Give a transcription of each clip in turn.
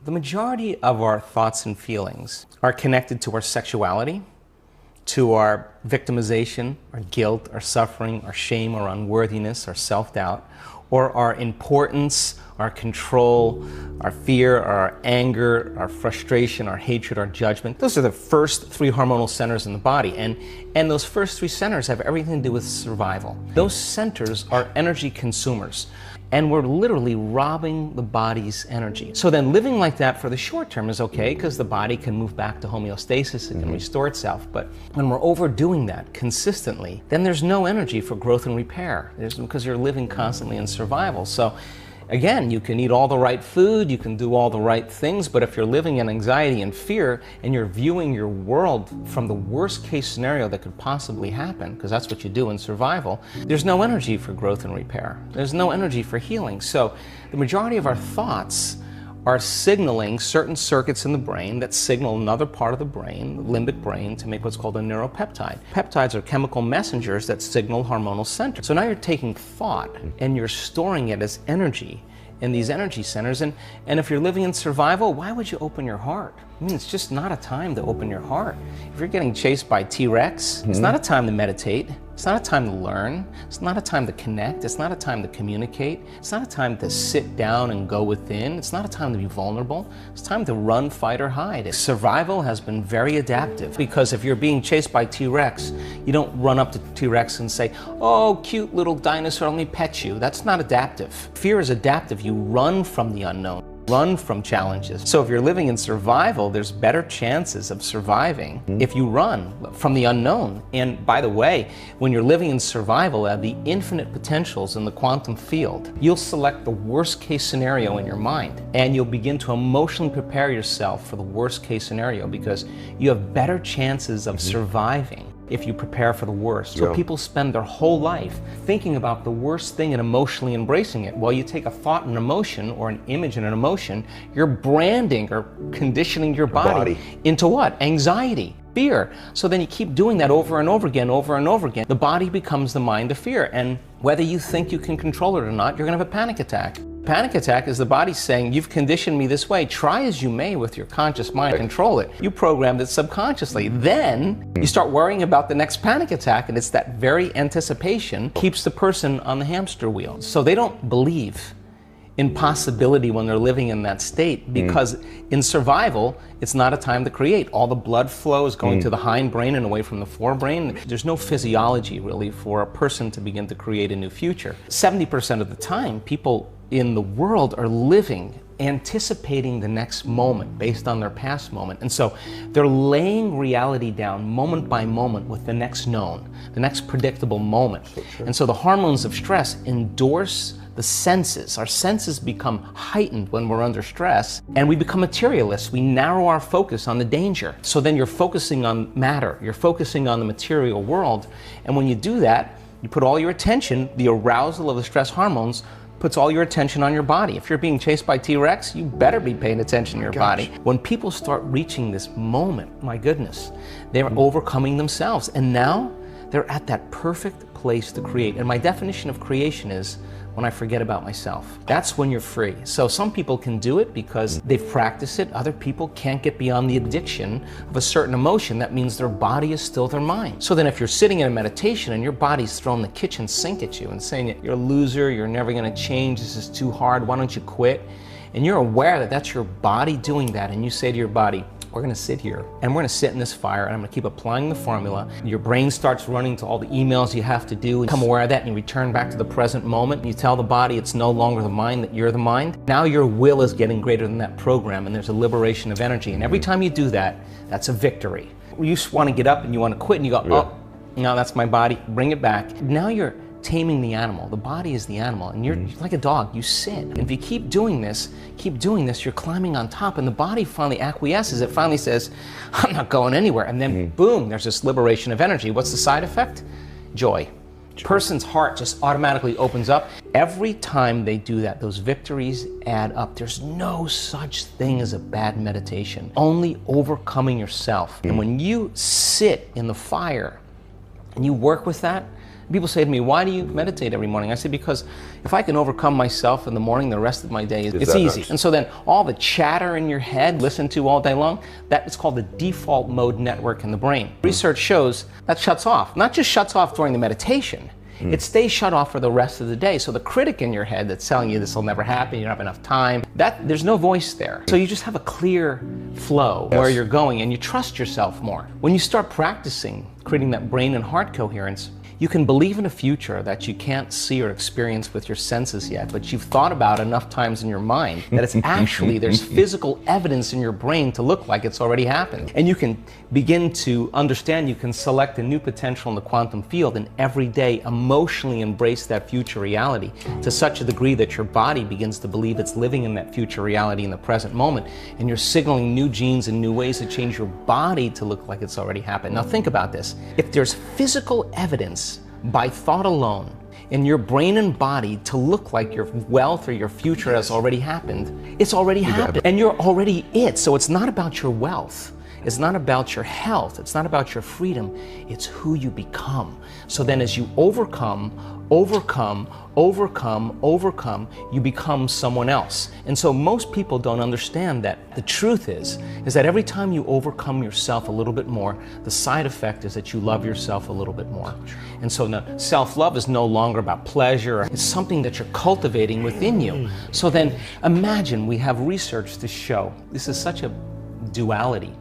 The majority of our thoughts and feelings are connected to our sexuality, to our victimization, our guilt, our suffering, our shame, our unworthiness, our self-doubt, or our importance, our control, our fear, our anger, our frustration, our hatred, our judgment. Those are the first three hormonal centers in the body. And those first three centers have everything to do with survival. Those centers are energy consumers. And we're literally robbing the body's energy. So then living like that for the short term is okay because the body can move back to homeostasis, it can restore itself. But when we're overdoing that consistently, then there's no energy for growth and repair. Because you're living constantly in survival. So again, you can eat all the right food, you can do all the right things, but if you're living in anxiety and fear and you're viewing your world from the worst case scenario that could possibly happen, because that's what you do in survival, there's no energy for growth and repair. There's no energy for healing. So the majority of our thoughts are signaling certain circuits in the brain that signal another part of the brain, the limbic brain, to make what's called a neuropeptide. Peptides are chemical messengers that signal hormonal centers. So now you're taking thought and you're storing it as energy in these energy centers. And if you're living in survival, why would you open your heart? I mean, it's just not a time to open your heart. If you're getting chased by T-Rex, it's not a time to meditate. It's not a time to learn. It's not a time to connect. It's not a time to communicate. It's not a time to sit down and go within. It's not a time to be vulnerable. It's time to run, fight, or hide. Survival has been very adaptive because if you're being chased by T-Rex, you don't run up to T-Rex and say, "Oh, cute little dinosaur, let me pet you." That's not adaptive. Fear is adaptive. You run from the unknown. Run from challenges. So if you're living in survival, there's better chances of surviving if you run from the unknown. And by the way, when you're living in survival at the infinite potentials in the quantum field, you'll select the worst case scenario in your mind and you'll begin to emotionally prepare yourself for the worst case scenario because you have better chances of surviving if you prepare for the worst. So people spend their whole life thinking about the worst thing and emotionally embracing it. While you take a thought and an emotion or an image and an emotion, you're branding or conditioning your body into what? Anxiety, fear. So then you keep doing that over and over again, over and over again. The body becomes the mind of fear. And whether you think you can control it or not, you're gonna have a panic attack. Panic attack is the body saying, you've conditioned me this way. Try as you may with your conscious mind, control it. You programmed it subconsciously. Then you start worrying about the next panic attack, and it's that very anticipation keeps the person on the hamster wheel. So they don't believe in possibility when they're living in that state because in survival, it's not a time to create. All the blood flow is going to the hindbrain and away from the forebrain. There's no physiology really for a person to begin to create a new future. 70% of the time, people in the world are living anticipating the next moment based on their past moment. And so they're laying reality down moment by moment with the next known, the next predictable moment. And so the hormones of stress endorse the senses. Our senses become heightened when we're under stress and we become materialists. We narrow our focus on the danger. So then you're focusing on matter, you're focusing on the material world. And when you do that, you put all your attention, the arousal of the stress hormones puts all your attention on your body. If you're being chased by T-Rex, you better be paying attention to your body. When people start reaching this moment, my goodness, they're overcoming themselves. And now they're at that perfect place to create. And my definition of creation is when I forget about myself. That's when you're free. So some people can do it because they've practiced it. Other people can't get beyond the addiction of a certain emotion. That means their body is still their mind. So then if you're sitting in a meditation and your body's throwing the kitchen sink at you and saying that you're a loser, you're never gonna change, this is too hard, why don't you quit? And you're aware that that's your body doing that, and you say to your body, we're gonna sit here and we're gonna sit in this fire and I'm gonna keep applying the formula. Your brain starts running to all the emails you have to do and become aware of that, and you return back to the present moment and you tell the body it's no longer the mind, that you're the mind. Now your will is getting greater than that program and there's a liberation of energy. And every time you do that, that's a victory. You just wanna get up and you wanna quit and you go, oh, no, that's my body, bring it back. Now you're taming the animal. The body is the animal, and you're like a dog, you sit. And if you keep doing this, you're climbing on top, and the body finally acquiesces. It finally says, I'm not going anywhere. And then boom, there's this liberation of energy. What's the side effect? Joy. Person's heart just automatically opens up. Every time they do that, those victories add up. There's no such thing as a bad meditation, only overcoming yourself. And when you sit in the fire and you work with that, People say to me, why do you meditate every morning? I say, because if I can overcome myself in the morning, the rest of my day, it's easy. And so then all the chatter in your head, listen to all day long, that is called the default mode network in the brain. Research shows that shuts off. Not just shuts off during the meditation, it stays shut off for the rest of the day. So the critic in your head that's telling you this will never happen, you don't have enough time, there's no voice there. So you just have a clear flow where you're going, and you trust yourself more. When you start practicing creating that brain and heart coherence, you can believe in a future that you can't see or experience with your senses yet, but you've thought about enough times in your mind that it's actually, there's physical evidence in your brain to look like it's already happened. And you can begin to understand you can select a new potential in the quantum field and every day emotionally embrace that future reality to such a degree that your body begins to believe it's living in that future reality in the present moment. And you're signaling new genes and new ways to change your body to look like it's already happened. Now think about this. If there's physical evidence by thought alone in your brain and body to look like your wealth or your future has already happened, it's already happened. And you're already it. So it's not about your wealth. It's not about your health. It's not about your freedom. It's who you become. So then as you overcome, you become someone else. And so most people don't understand that the truth is that every time you overcome yourself a little bit more, the side effect is that you love yourself a little bit more. And so now self-love is no longer about pleasure. It's something that you're cultivating within you. So then imagine, we have research to show, this is such a duality,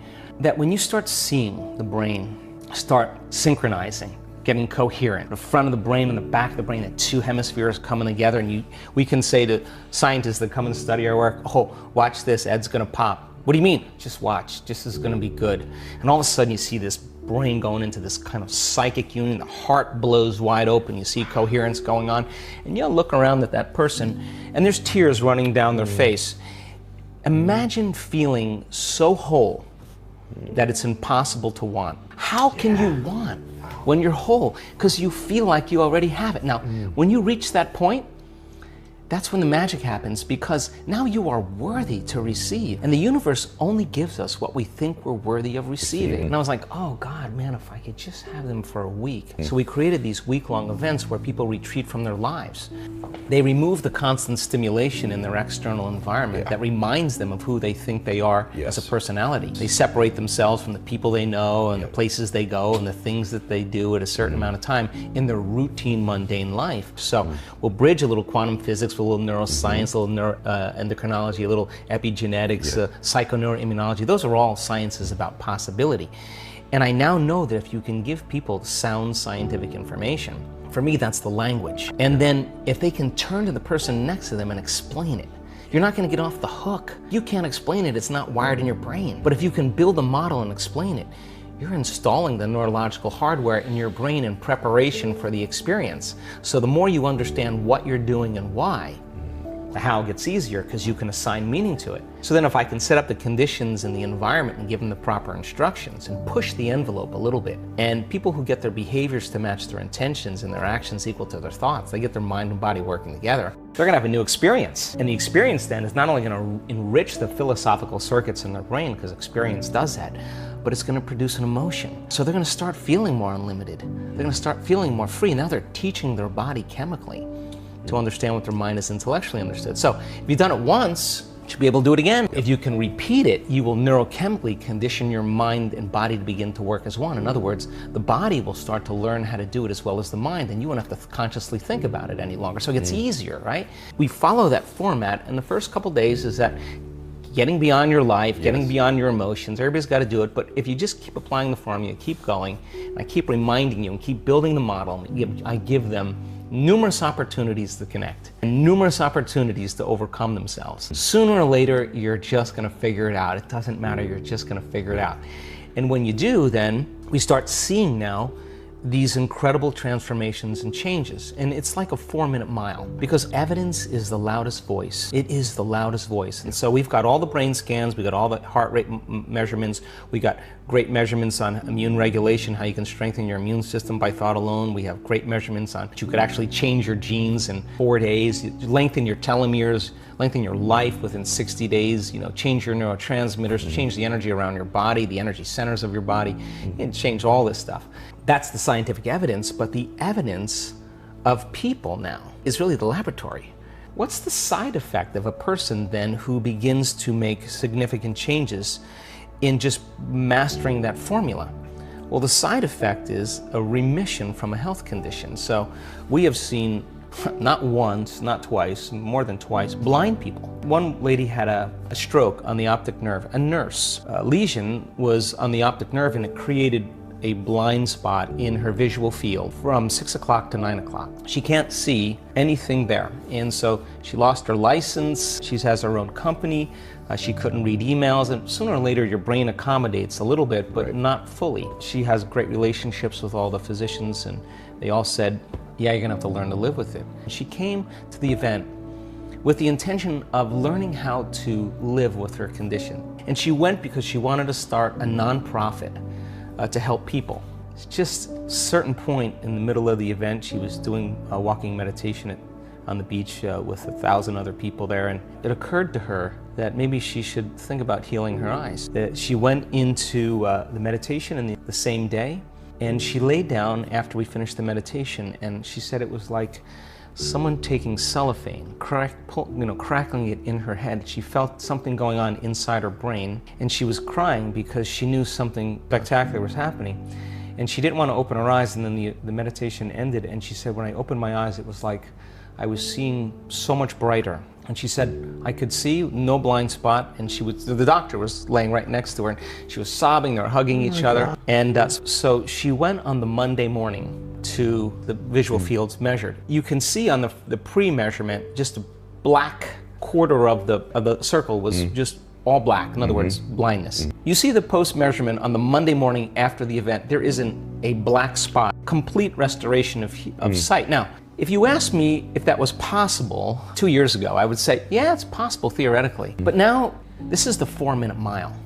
that when you start seeing the brain start synchronizing, getting coherent, the front of the brain and the back of the brain, the two hemispheres coming together, and we can say to scientists that come and study our work, oh, watch this, Ed's gonna pop. What do you mean? Just watch, this is gonna be good. And all of a sudden you see this brain going into this kind of psychic union, the heart blows wide open, you see coherence going on, and you'll look around at that person, and there's tears running down their face. Imagine feeling so whole that it's impossible to want. How can you want when you're whole? Because you feel like you already have it. Now, when you reach that point, that's when the magic happens, because now you are worthy to receive. And the universe only gives us what we think we're worthy of receiving. And I was like, oh God, man, if I could just have them for a week. So we created these week-long events where people retreat from their lives. They remove the constant stimulation in their external environment that reminds them of who they think they are as a personality. They separate themselves from the people they know and the places they go and the things that they do at a certain amount of time in their routine, mundane life. So we'll bridge a little quantum physics, a little neuroscience, a little endocrinology, a little epigenetics, psychoneuroimmunology. Those are all sciences about possibility. And I now know that if you can give people sound scientific information, for me that's the language. And then if they can turn to the person next to them and explain it, you're not going to get off the hook. You can't explain it, it's not wired in your brain. But if you can build a model and explain it, you're installing the neurological hardware in your brain in preparation for the experience. So the more you understand what you're doing and why, the how gets easier because you can assign meaning to it. So then if I can set up the conditions and the environment and give them the proper instructions and push the envelope a little bit, and people who get their behaviors to match their intentions and their actions equal to their thoughts, they get their mind and body working together, they're gonna have a new experience. And the experience then is not only gonna enrich the philosophical circuits in their brain, because experience does that, but it's going to produce an emotion. So they're going to start feeling more unlimited. They're going to start feeling more free. Now they're teaching their body chemically to understand what their mind is intellectually understood. So if you've done it once, you should be able to do it again. If you can repeat it, you will neurochemically condition your mind and body to begin to work as one. In other words, the body will start to learn how to do it as well as the mind, and you won't have to consciously think about it any longer. So it gets easier, right? We follow that format, and the first couple days is that getting beyond your life, getting beyond your emotions. Everybody's got to do it, but if you just keep applying the formula, keep going, and I keep reminding you and keep building the model, I give them numerous opportunities to connect and numerous opportunities to overcome themselves. Sooner or later, you're just going to figure it out. It doesn't matter, you're just going to figure it out. And when you do, then we start seeing now these incredible transformations and changes. And it's like a 4-minute mile, because evidence is the loudest voice. It is the loudest voice. And so we've got all the brain scans, we've got all the heart rate measurements, we got great measurements on immune regulation, how you can strengthen your immune system by thought alone. We have great measurements on you could actually change your genes in 4 days, lengthen your telomeres, lengthen your life within 60 days, change your neurotransmitters, change the energy around your body, the energy centers of your body, and change all this stuff. That's the scientific evidence, but the evidence of people now is really the laboratory. What's the side effect of a person then who begins to make significant changes in just mastering that formula? Well, the side effect is a remission from a health condition. So we have seen not once, not twice, more than twice, blind people. One lady had a stroke on the optic nerve. A nurse, a lesion was on the optic nerve, and it created a blind spot in her visual field from 6 o'clock to 9 o'clock. She can't see anything there, and so she lost her license. She has her own company. She couldn't read emails, and sooner or later your brain accommodates a little bit, but not fully. She has great relationships with all the physicians, and they all said, yeah, you're gonna have to learn to live with it. She came to the event with the intention of learning how to live with her condition. And she went because she wanted to start a nonprofit to help people. It's just a certain point in the middle of the event, she was doing a walking meditation on the beach with 1,000 other people there, and it occurred to her that maybe she should think about healing her eyes. She went into the meditation in the same day, and she laid down after we finished the meditation, and she said it was like someone taking cellophane, crackling it in her head. She felt something going on inside her brain, and she was crying because she knew something spectacular was happening. And she didn't want to open her eyes, and then the meditation ended, and she said, when I opened my eyes, it was like I was seeing so much brighter. And she said, I could see, no blind spot, and the doctor was laying right next to her, and she was sobbing, they were hugging each other. And so she went on the Monday morning to the visual fields measured. You can see on the pre-measurement, just a black quarter of the circle was just all black, in other words, blindness. You see the post-measurement on the Monday morning after the event, there isn't a black spot, complete restoration of sight. Now, if you asked me if that was possible 2 years ago, I would say, yeah, it's possible theoretically. But now, this is the 4-minute mile.